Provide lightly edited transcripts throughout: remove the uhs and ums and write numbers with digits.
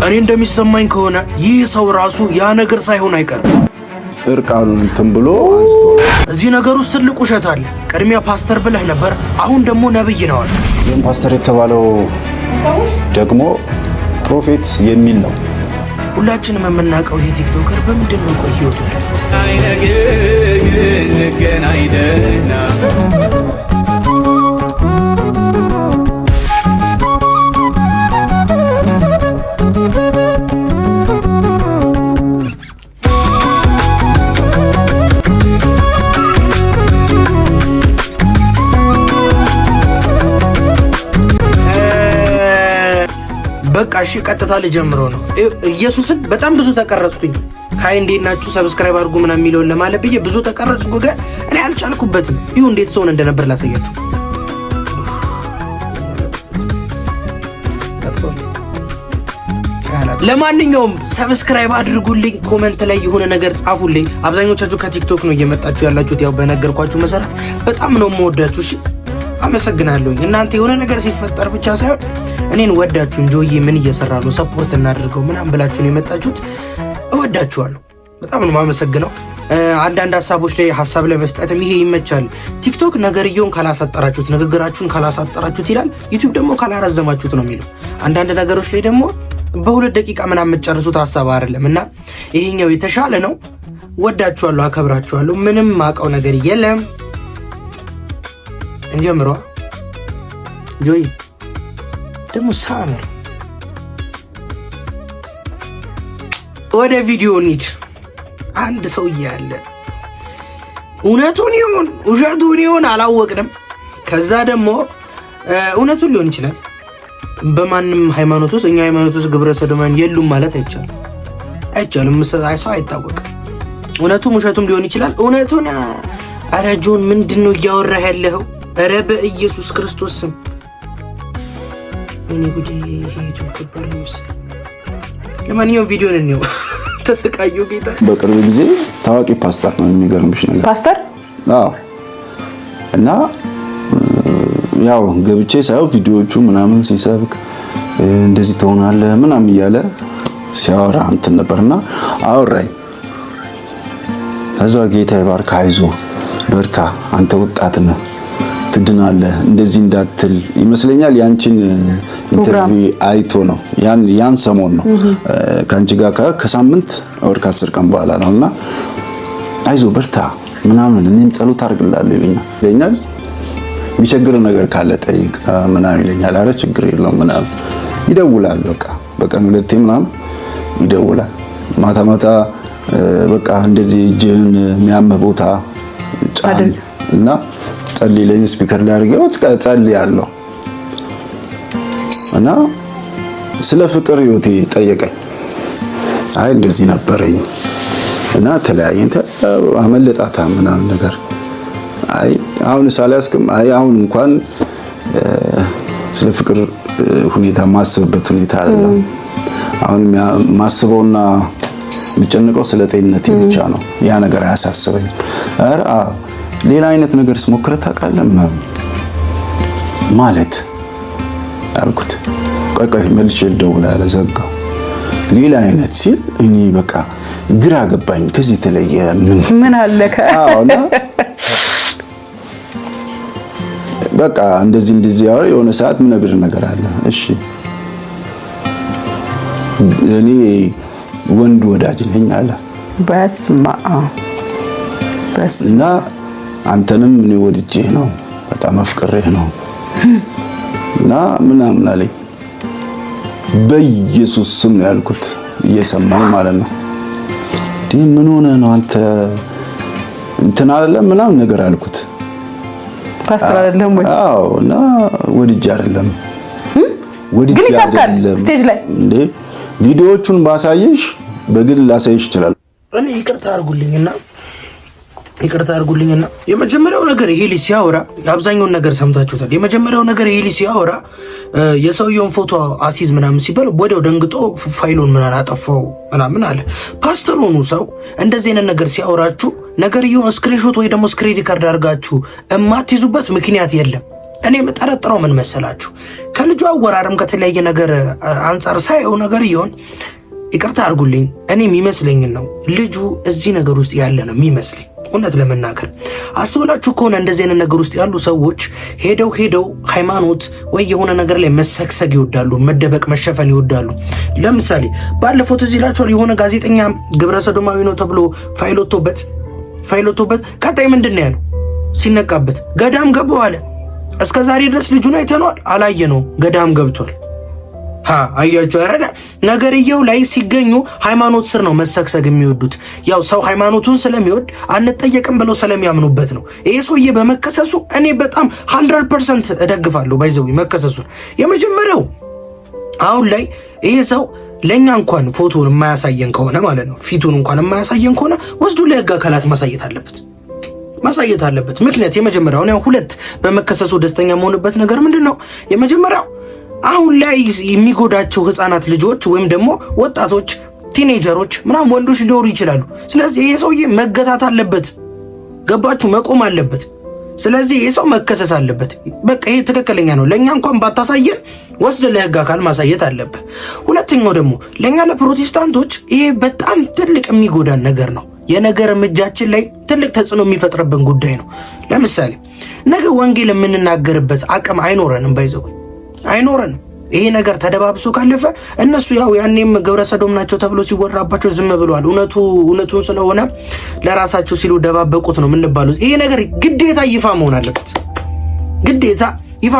እኔ እንደሚሰማኝ ከሆነ ይህ ሰው ራሱ ያ ነገር ሳይሆን አይቀርም። እርቃኑን እንትን ብሎ አንስቶ እዚህ ነገር ውስጥ ትልቅ ውሸት አለ። ቅድሚያ ፓስተር ብለህ ነበር፣ አሁን ደግሞ ነብይ ነው አለ። ፓስተር የተባለው ደግሞ ፕሮፌት የሚል ነው። ሁላችንም የምናውቀው ይሄ ቲክቶከር በምንድን ነው ቆይቶ በቃ እሺ፣ ቀጥታ ልጀምረው ነው። ኢየሱስን በጣም ብዙ ተቀረጽኩኝ። ሃይ እንዴት ናችሁ ሰብስክራይብ አድርጉ ምናምን የሚለውን ለማለት ብዬ ብዙ ተቀረጽኩ፣ ግን እኔ አልቻልኩበትም። ይሁ እንዴት ሰውን እንደነበር ላሳያችሁ። ለማንኛውም ሰብስክራይብ አድርጉልኝ፣ ኮሜንት ላይ የሆነ ነገር ጻፉልኝ። አብዛኞቻችሁ ከቲክቶክ ነው እየመጣችሁ ያላችሁት፣ ያው በነገርኳችሁ መሰረት በጣም ነው የምወዳችሁ። እሺ አመሰግናለሁ። እናንተ የሆነ ነገር ሲፈጠር ብቻ ሳይሆን እኔን ወዳችሁ እንጆዬ ምን እየሰራ ነው ሰፖርት እናድርገው ምናምን ብላችሁ ነው የመጣችሁት። እወዳችኋለሁ። በጣም ነው የማመሰግነው። አንዳንድ ሀሳቦች ላይ ሀሳብ ለመስጠትም ይሄ ይመቻል። ቲክቶክ ነገርየውን ካላሳጠራችሁት፣ ንግግራችሁን ካላሳጠራችሁት ይላል። ዩቲዩብ ደግሞ ካላራዘማችሁት ነው የሚለው። አንዳንድ ነገሮች ላይ ደግሞ በሁለት ደቂቃ ምናምን የምትጨርሱት ሀሳብ አይደለም እና ይሄኛው የተሻለ ነው። ወዳችኋለሁ፣ አከብራችኋለሁ። ምንም ማውቀው ነገር የለም። እንጀምሯ ጆይ ደግሞ ሳምር ወደ ቪዲዮ እንሂድ። አንድ ሰውዬ አለ፣ እውነቱን ይሁን ውሸቱን ይሁን አላወቅንም። ከዛ ደግሞ እውነቱን ሊሆን ይችላል። በማንም ሃይማኖት ውስጥ እኛ ሃይማኖት ውስጥ ግብረ ሰዶማን የሉም ማለት አይቻልም። ሰው አይታወቅም። እውነቱም ውሸቱም ሊሆን ይችላል። እውነቱን ኧረ ጆን ምንድነው እያወራህ ያለኸው? ኧረ በኢየሱስ ክርስቶስ ስም እኔ ጉዴ ሄዱ ከባድ ነው። ለማንኛውም ቪዲዮን እንየው። ተሰቃዩ ጌታ። በቅርብ ጊዜ ታዋቂ ፓስተር ነው። የሚገርምሽ ነገር ፓስተር? አዎ። እና ያው ገብቼ ሳይው ቪዲዮዎቹ ምናምን ሲሰብክ እንደዚህ ትሆናለህ ምናምን እያለ ሲያወራ እንትን ነበርና አወራኝ። ከዛ ጌታ ይባርክ፣ አይዞህ በርታ፣ አንተ ወጣት ነህ ትድናለህ እንደዚህ እንዳትል ይመስለኛል። ያንቺን ኢንተርቪው አይቶ ነው ያን ሰሞን ነው ካንቺ ጋር ከሳምንት ወር ከ10 ቀን በኋላ ነውና አይዞህ በርታ ምናምን እኔም ጸሎት አድርግልሃለሁ ይለኛል። የሚቸግር ነገር ካለ ጠይቅ ምናምን ይለኛል። አረ ችግር የለውም ምናምን ይደውላል። በቃ በቀን ሁለቴ ምናምን ይደውላል። ማታ ማታ በቃ እንደዚህ እጅህን የሚያምህ ቦታ ጫን እና ጸልይልኝ ስፒከር ላይ አድርገው ጸልያለሁ እና ስለ ፍቅር ህይወቴ ጠየቀኝ። አይ እንደዚህ ነበረኝ እና ተለያየን አመለጣታ ምናምን ነገር አይ አሁን ሳላስከም አይ አሁን እንኳን ስለ ፍቅር ሁኔታ ማስብበት ሁኔታ አይደለም። አሁን ማስበውና የምጨነቀው ስለ ጤንነቴ ብቻ ነው። ያ ነገር አያሳስበኝ። አረ ሌላ አይነት ነገር ስሞክረ ታውቃለህ ማለት አልኩት። ቆይ መልሼ ልደውልልህ ዘጋው። ሌላ አይነት ሲል እኔ በቃ ግራ ገባኝ። ከዚህ የተለየ ምን አለከ? አዎና በቃ እንደዚህ ያወራ የሆነ ሰዓት ምን ነገር አለ። እሺ እኔ ወንድ ወዳጅ ነኝ አለ። በስማ እና አንተንም እኔ ወድጄ ነው በጣም አፍቅሬህ ነው እና ምናምን አለኝ። በኢየሱስ ስም ነው ያልኩት፣ እየሰማኝ ማለት ነው። ምን ሆነ ነው አንተ እንትን አይደለም ምናምን ነገር አልኩት። ፓስተር አይደለም ወይ? አዎ። እና ወድጄ አይደለም ግን ይሳካል። ስቴጅ ላይ እንዴ ቪዲዮዎቹን ባሳየሽ በግል ላሳይሽ ይችላል። እኔ ይቅርታ አድርጉልኝና የመጀመሪያው ነገር ይሄ ልጅ ሲያወራ አብዛኛውን ነገር ሰምታችሁታል። የመጀመሪያው ነገር ይሄ ልጅ ሲያወራ የሰውየውን ፎቶ አሲዝ ምናምን ሲባል ወዲያው ደንግጦ ፋይሉን ምናምን አጠፋው ምናምን አለ። ፓስተር ሆኑ ሰው እንደዚህ አይነት ነገር ሲያወራችሁ ነገርየውን ስክሪንሾት ወይ ደግሞ ስክሪን ሪካርድ አድርጋችሁ እማትይዙበት ምክንያት የለም። እኔ የምጠረጥረው ምን መሰላችሁ? ከልጁ አወራረም ከተለያየ ነገር አንጻር ሳይው ነገር ይሆን ይቅርታ አድርጉልኝ፣ እኔ የሚመስለኝ ነው ልጁ እዚህ ነገር ውስጥ ያለ ነው የሚመስለኝ። እውነት ለመናገር አስተውላችሁ ከሆነ እንደዚህ አይነት ነገር ውስጥ ያሉ ሰዎች ሄደው ሃይማኖት ወይ የሆነ ነገር ላይ መሰግሰግ ይወዳሉ፣ መደበቅ መሸፈን ይወዳሉ። ለምሳሌ ባለፈው ትዝ ይላችኋል የሆነ ጋዜጠኛ ግብረ ሰዶማዊ ነው ተብሎ ፋይሎቶበት ቀጣይ ምንድን ነው ያለው? ሲነቃበት ገዳም ገባው አለ። እስከ ዛሬ ድረስ ልጁን አይተነዋል? አላየነው። ገዳም ገብቷል። አያችሁ አይደል? ነገርየው ላይ ሲገኙ ሃይማኖት ስር ነው መሰግሰግ የሚወዱት። ያው ሰው ሃይማኖቱን ስለሚወድ አንጠየቅም ብለው ስለሚያምኑበት ነው። ይሄ ሰውዬ በመከሰሱ እኔ በጣም 100% እደግፋለሁ። ባይዘው መከሰሱን የመጀመሪያው አሁን ላይ ይሄ ሰው ለኛ እንኳን ፎቶን የማያሳየን ከሆነ ማለት ነው ፊቱን እንኳን የማያሳየን ከሆነ ወስዱ ለህግ አካላት ማሳየት አለበት። ምክንያት የመጀመሪያው ነው። ሁለት በመከሰሱ ደስተኛ መሆንበት ነገር ምንድነው? የመጀመሪያው አሁን ላይ የሚጎዳቸው ህፃናት ልጆች ወይም ደግሞ ወጣቶች ቲኔጀሮች ምናምን ወንዶች ሊኖሩ ይችላሉ። ስለዚህ ይሄ ሰውዬ መገታት አለበት። ገባችሁ? መቆም አለበት። ስለዚህ ይሄ ሰው መከሰስ አለበት። በቃ ይሄ ትክክለኛ ነው። ለኛ እንኳን ባታሳየን ወስደ ለህግ አካል ማሳየት አለበት። ሁለተኛው ደግሞ ለኛ ለፕሮቴስታንቶች ይሄ በጣም ትልቅ የሚጎዳን ነገር ነው። የነገር እጃችን ላይ ትልቅ ተጽዕኖ የሚፈጥርብን ጉዳይ ነው። ለምሳሌ ነገ ወንጌል የምንናገርበት አቅም አይኖረንም። ይሄ ነገር ተደባብሶ ካለፈ እነሱ ያው ያኔም ግብረ ሰዶም ናቸው ተብሎ ሲወራባቸው ዝም ብለዋል። እውነቱን ስለሆነ ለራሳቸው ሲሉ ደባበቁት ነው የምንባሉት። ይሄ ነገር ግዴታ ይፋ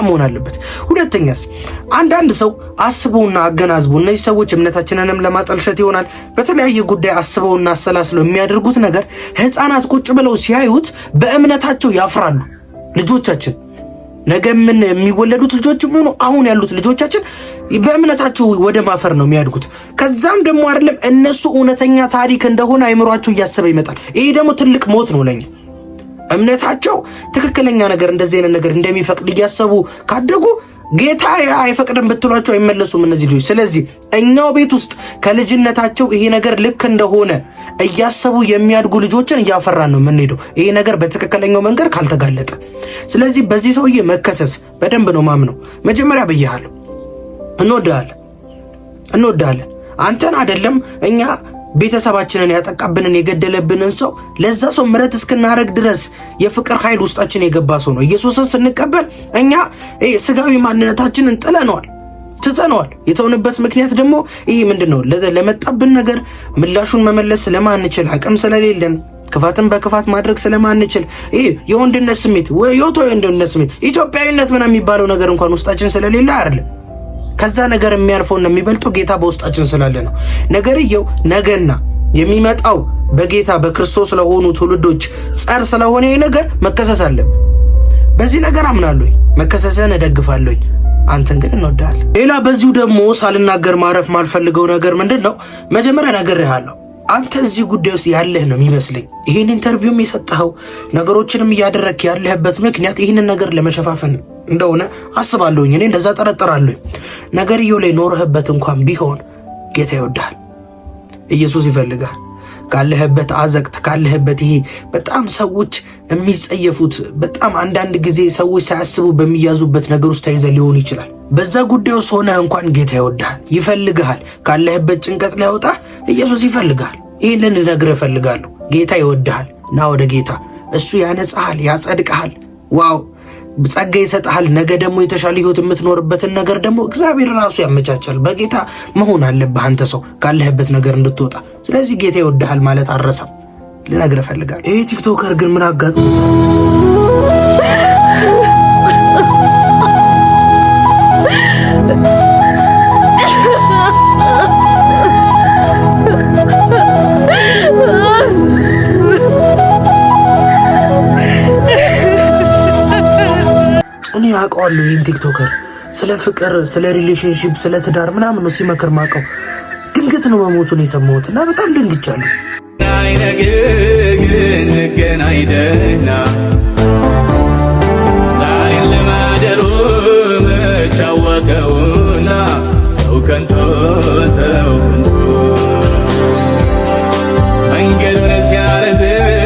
መሆን አለበት። ሁለተኛስ አንዳንድ ሰው አስበውና አገናዝበው እነዚህ ሰዎች እምነታችንንም ለማጠልሸት ይሆናል በተለያየ ጉዳይ አስበውና አሰላስለው የሚያደርጉት ነገር ህፃናት ቁጭ ብለው ሲያዩት በእምነታቸው ያፍራሉ። ልጆቻችን ነገ ምን የሚወለዱት ልጆች ሆኖ አሁን ያሉት ልጆቻችን በእምነታቸው ወደ ማፈር ነው የሚያድጉት። ከዛም ደግሞ አይደለም እነሱ እውነተኛ ታሪክ እንደሆነ አይምሯቸው እያሰበ ይመጣል። ይሄ ደግሞ ትልቅ ሞት ነው ለኛ። እምነታቸው ትክክለኛ ነገር እንደዚህ አይነት ነገር እንደሚፈቅድ እያሰቡ ካደጉ ጌታ አይፈቅድም ብትሏቸው አይመለሱም እነዚህ ልጆች። ስለዚህ እኛው ቤት ውስጥ ከልጅነታቸው ይሄ ነገር ልክ እንደሆነ እያሰቡ የሚያድጉ ልጆችን እያፈራን ነው የምንሄደው፣ ይሄ ነገር በትክክለኛው መንገድ ካልተጋለጠ። ስለዚህ በዚህ ሰውዬ መከሰስ በደንብ ነው ማምነው። መጀመሪያ ብያለሁ፣ እንወዳለን አንተን አይደለም እኛ ቤተሰባችንን ያጠቃብንን የገደለብንን ሰው ለዛ ሰው ምሕረት እስክናረግ ድረስ የፍቅር ኃይል ውስጣችን የገባ ሰው ነው። ኢየሱስን ስንቀበል እኛ ስጋዊ ማንነታችንን ትተነዋል። የተውንበት ምክንያት ደግሞ ይሄ ምንድነው? ለመጣብን ነገር ምላሹን መመለስ ስለማንችል፣ አቅም ስለሌለን፣ ክፋትን በክፋት ማድረግ ስለማንችል፣ ይሄ የወንድነት ስሜት ኢትዮጵያዊነት ምናምን የሚባለው ነገር እንኳን ውስጣችን ስለሌለ አይደለም። ከዛ ነገር የሚያልፈውና የሚበልጠው ጌታ በውስጣችን ስላለ ነው። ነገርየው ነገና የሚመጣው በጌታ በክርስቶስ ለሆኑ ትውልዶች ጸር ስለሆነ ይሄ ነገር መከሰስ አለበት። በዚህ ነገር አምናለሁኝ፣ መከሰስን እደግፋለሁኝ። አንተን ግን እንወዳለን። ሌላ በዚሁ ደግሞ ሳልናገር ማረፍ ማልፈልገው ነገር ምንድነው? መጀመሪያ ነግሬሃለሁ፣ አንተ እዚህ ጉዳይ ውስጥ ያለህ ነው የሚመስለኝ። ይሄን ኢንተርቪውም የሰጠኸው ነገሮችንም እያደረክ ያለህበት ምክንያት ይህንን ነገር ለመሸፋፈን እንደሆነ አስባለሁኝ። እኔ እንደዛ ጠረጠራለሁ። ነገርየው ላይ ኖርህበት እንኳን ቢሆን ጌታ ይወድሃል፣ ኢየሱስ ይፈልጋል። ካለህበት አዘቅት ካለህበት ይሄ በጣም ሰዎች የሚጸየፉት በጣም አንዳንድ ጊዜ ሰዎች ሳያስቡ በሚያዙበት ነገር ውስጥ ተይዘህ ሊሆን ይችላል። በዛ ጉዳይ ውስጥ ሆነህ እንኳን ጌታ ይወድሃል፣ ይፈልግሃል። ካለህበት ጭንቀት ላይ ወጣ ኢየሱስ ይፈልግሃል። ይህንን ልነግርህ እፈልጋለሁ። ጌታ ይወድሃል። ና ወደ ጌታ፣ እሱ ያነጻሃል፣ ያጸድቅሃል። ዋው ጸጋ ይሰጥሃል። ነገ ደግሞ የተሻለ ህይወት የምትኖርበትን ነገር ደግሞ እግዚአብሔር ራሱ ያመቻቻል። በጌታ መሆን አለብህ አንተ ሰው ካለህበት ነገር እንድትወጣ። ስለዚህ ጌታ ይወድሃል ማለት አረሳም፣ ልነግርህ እፈልጋለሁ። ይሄ ቲክቶከር ግን ምን አጋጥሞታል? እኔ አውቀዋለሁ ይህን ቲክቶከር ስለ ፍቅር፣ ስለ ሪሌሽንሺፕ፣ ስለ ትዳር ምናምን ነው ሲመክር ማውቀው። ድንገት ነው መሞቱን የሰማሁት እና በጣም ደንግጫለሁ። ዛሬን ለማደሩ መቻወቀውና ሰው ከንቶ መንገዱን ሲያረዝም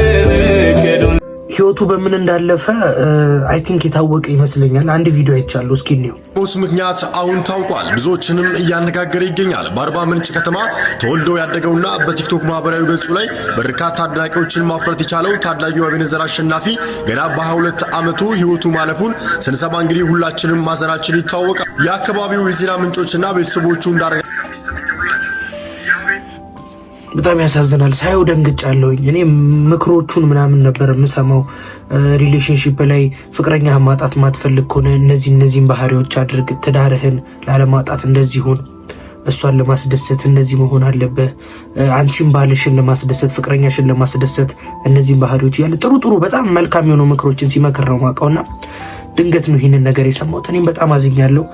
ህይወቱ በምን እንዳለፈ አይ ቲንክ የታወቀ ይመስለኛል። አንድ ቪዲዮ አይቻለሁ። እስኪ ነው ሞት ምክንያት አሁን ታውቋል። ብዙዎችንም እያነጋገረ ይገኛል። በአርባ ምንጭ ከተማ ተወልዶ ያደገውና በቲክቶክ ማህበራዊ ገጹ ላይ በርካታ አድናቂዎችን ማፍራት የቻለው ታዳጊው አቤኔዘር አሸናፊ ገና በ22 ዓመቱ ህይወቱ ማለፉን ስንሰማ እንግዲህ ሁላችንም ማዘናችን ይታወቃል። የአካባቢው የዜና ምንጮችና ቤተሰቦቹ በጣም ያሳዝናል። ሳየው ደንግጫለሁኝ። እኔ ምክሮቹን ምናምን ነበር የምሰማው። ሪሌሽንሺፕ ላይ ፍቅረኛ ማጣት ማትፈልግ ከሆነ እነዚህን ባህሪዎች አድርግ፣ ትዳርህን ላለማጣት እንደዚህ ሁን፣ እሷን ለማስደሰት እንደዚህ መሆን አለብህ፣ አንቺን ባልሽን ለማስደሰት ፍቅረኛሽን ለማስደሰት እነዚህን ባህሪዎች ያለ ጥሩ በጣም መልካም የሆኑ ምክሮችን ሲመክር ነው ማውቀውና ድንገት ነው ይህንን ነገር የሰማሁት። እኔም በጣም አዝኛለሁ።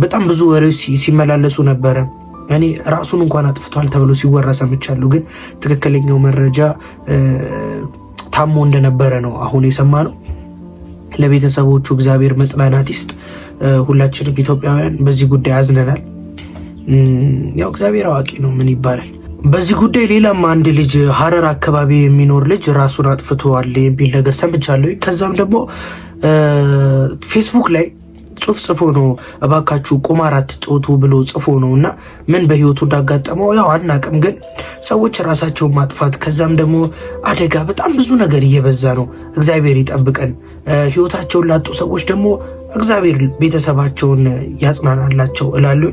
በጣም ብዙ ወሬዎች ሲመላለሱ ነበረ። እኔ ራሱን እንኳን አጥፍቷል ተብሎ ሲወራ ሰምቻለሁ። ግን ትክክለኛው መረጃ ታሞ እንደነበረ ነው አሁን የሰማነው። ለቤተሰቦቹ እግዚአብሔር መጽናናት ይስጥ። ሁላችንም ኢትዮጵያውያን በዚህ ጉዳይ አዝነናል። ያው እግዚአብሔር አዋቂ ነው፣ ምን ይባላል። በዚህ ጉዳይ ሌላም አንድ ልጅ ሀረር አካባቢ የሚኖር ልጅ ራሱን አጥፍቷል የሚል ነገር ሰምቻለሁ። ከዛም ደግሞ ፌስቡክ ላይ ጽሁፍ ጽፎ ነው እባካችሁ ቁማር አትጫወቱ ብሎ ጽፎ ነው እና ምን በህይወቱ እንዳጋጠመው ያው አናቅም። ግን ሰዎች ራሳቸውን ማጥፋት ከዛም ደግሞ አደጋ በጣም ብዙ ነገር እየበዛ ነው። እግዚአብሔር ይጠብቀን። ህይወታቸውን ላጡ ሰዎች ደግሞ እግዚአብሔር ቤተሰባቸውን ያጽናናላቸው እላለሁ።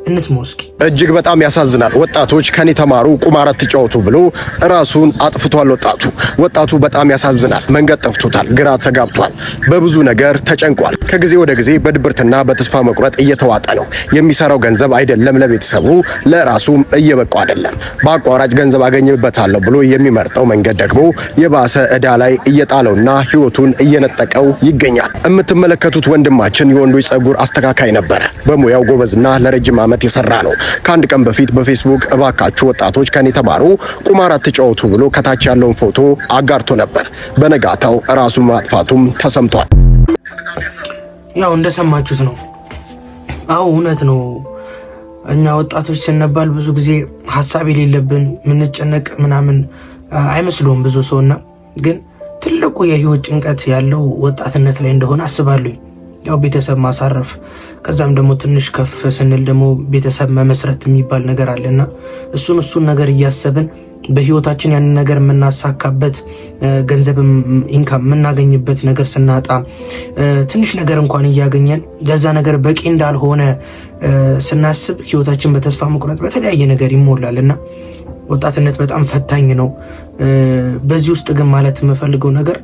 እንስማው እስኪ። እጅግ በጣም ያሳዝናል። ወጣቶች ከኔ ተማሩ ቁማር አትጫወቱ ብሎ ራሱን አጥፍቷል። ወጣቱ በጣም ያሳዝናል። መንገድ ጠፍቶታል፣ ግራ ተጋብቷል፣ በብዙ ነገር ተጨንቋል። ከጊዜ ወደ ጊዜ በድብርትና በተስፋ መቁረጥ እየተዋጠ ነው። የሚሰራው ገንዘብ አይደለም ለቤተሰቡ ለራሱም እየበቃው አይደለም። በአቋራጭ ገንዘብ አገኝበታለሁ ብሎ የሚመርጠው መንገድ ደግሞ የባሰ ዕዳ ላይ እየጣለውና ህይወቱን እየነጠቀው ይገኛል። የምትመለከቱት ወንድማችን የወንዶች ጸጉር አስተካካይ ነበረ። በሙያው ጎበዝና ለረጅም ዓመት የሰራ ነው። ከአንድ ቀን በፊት በፌስቡክ እባካችሁ ወጣቶች ከኔ ተማሩ ቁማር አትጫወቱ ብሎ ከታች ያለውን ፎቶ አጋርቶ ነበር። በነጋታው ራሱን ማጥፋቱም ተሰምቷል። ያው እንደሰማችሁት ነው። አዎ እውነት ነው። እኛ ወጣቶች ስንባል ብዙ ጊዜ ሀሳብ የሌለብን ምንጨነቅ ምናምን አይመስሉም ብዙ ሰውና፣ ግን ትልቁ የህይወት ጭንቀት ያለው ወጣትነት ላይ እንደሆነ አስባለሁ። ያው ቤተሰብ ማሳረፍ ከዛም ደግሞ ትንሽ ከፍ ስንል ደግሞ ቤተሰብ መመስረት የሚባል ነገር አለና እሱን ነገር እያሰብን በህይወታችን ያንን ነገር የምናሳካበት ገንዘብ ኢንካም የምናገኝበት ነገር ስናጣ ትንሽ ነገር እንኳን እያገኘን ለዛ ነገር በቂ እንዳልሆነ ስናስብ ህይወታችን በተስፋ መቁረጥ በተለያየ ነገር ይሞላልና ወጣትነት በጣም ፈታኝ ነው። በዚህ ውስጥ ግን ማለት የምፈልገው ነገር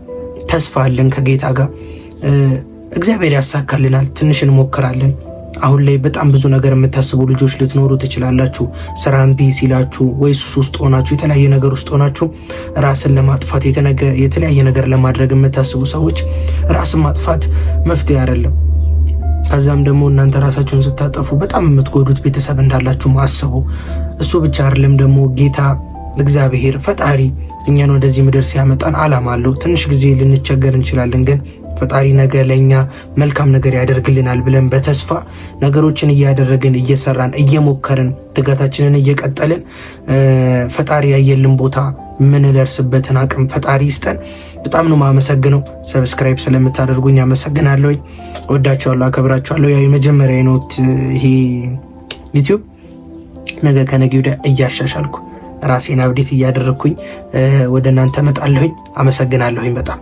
ተስፋ አለን ከጌታ ጋር እግዚአብሔር ያሳካልናል። ትንሽ እንሞክራለን። አሁን ላይ በጣም ብዙ ነገር የምታስቡ ልጆች ልትኖሩ ትችላላችሁ። ስራ እምቢ ሲላችሁ ወይ ሱስ ውስጥ ሆናችሁ የተለያየ ነገር ውስጥ ሆናችሁ ራስን ለማጥፋት የተለያየ ነገር ለማድረግ የምታስቡ ሰዎች ራስን ማጥፋት መፍትሄ አይደለም። ከዛም ደግሞ እናንተ ራሳችሁን ስታጠፉ በጣም የምትጎዱት ቤተሰብ እንዳላችሁ ማሰቡ። እሱ ብቻ አይደለም ደግሞ ጌታ እግዚአብሔር ፈጣሪ እኛን ወደዚህ ምድር ሲያመጣን ዓላማ አለው። ትንሽ ጊዜ ልንቸገር እንችላለን፣ ግን ፈጣሪ ነገ ለኛ መልካም ነገር ያደርግልናል ብለን በተስፋ ነገሮችን እያደረግን እየሰራን እየሞከርን ትጋታችንን እየቀጠልን ፈጣሪ ያየልን ቦታ ምን ደርስበትን አቅም ፈጣሪ ይስጠን። በጣም ነው ማመሰግነው። ሰብስክራይብ ስለምታደርጉኝ አመሰግናለሁ። ወዳችኋለሁ፣ አከብራችኋለሁ። ያው የመጀመሪያ ነው ይሄ ዩቲዩብ። ነገ ከነገ ወዲያ እያሻሻልኩ ራሴን አብዴት እያደረግኩኝ ወደ እናንተ መጣለሁኝ። አመሰግናለሁኝ በጣም